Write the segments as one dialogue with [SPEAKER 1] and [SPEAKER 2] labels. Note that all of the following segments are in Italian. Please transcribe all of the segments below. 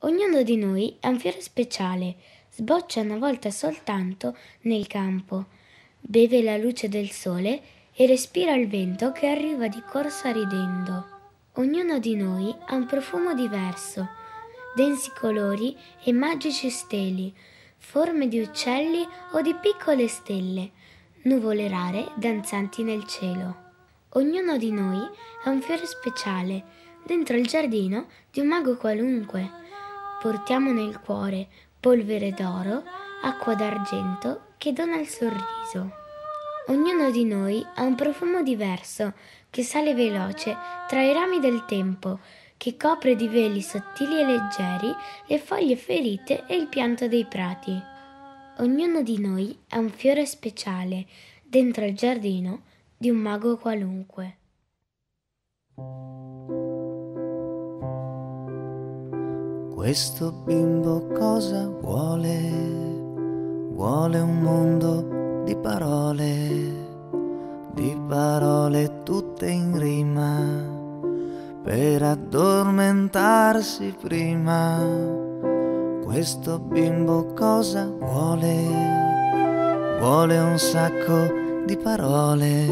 [SPEAKER 1] Ognuno di noi è un fiore speciale, sboccia una volta soltanto nel campo, beve la luce del sole e respira il vento che arriva di corsa ridendo. Ognuno di noi ha un profumo diverso, densi colori e magici steli, forme di uccelli o di piccole stelle, nuvole rare danzanti nel cielo. Ognuno di noi è un fiore speciale, dentro il giardino di un mago qualunque. Portiamo nel cuore polvere d'oro, acqua d'argento che dona il sorriso. Ognuno di noi ha un profumo diverso che sale veloce tra i rami del tempo, che copre di veli sottili e leggeri le foglie ferite e il pianto dei prati. Ognuno di noi ha un fiore speciale dentro il giardino di un mago qualunque.
[SPEAKER 2] Questo bimbo cosa vuole? Vuole un mondo di parole tutte in rima, per addormentarsi prima. Questo bimbo cosa vuole? Vuole un sacco di parole,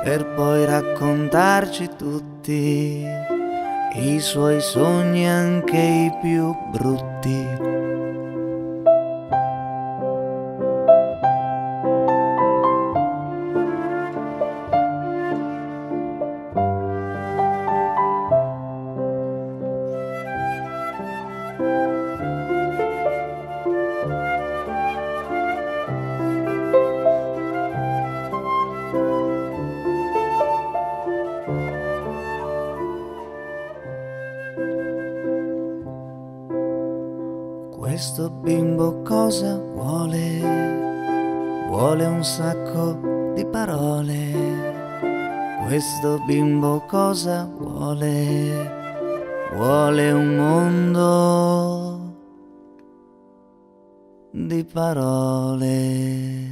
[SPEAKER 2] per poi raccontarci tutti i suoi sogni, anche i più brutti. Questo bimbo cosa vuole? Vuole un sacco di parole. Questo bimbo cosa vuole? Vuole un mondo di parole.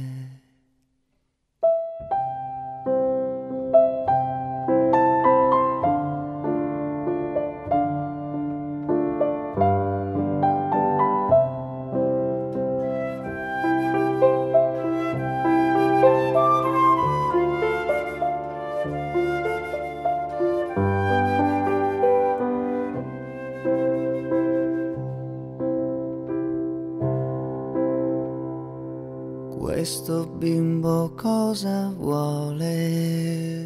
[SPEAKER 2] Questo bimbo cosa vuole?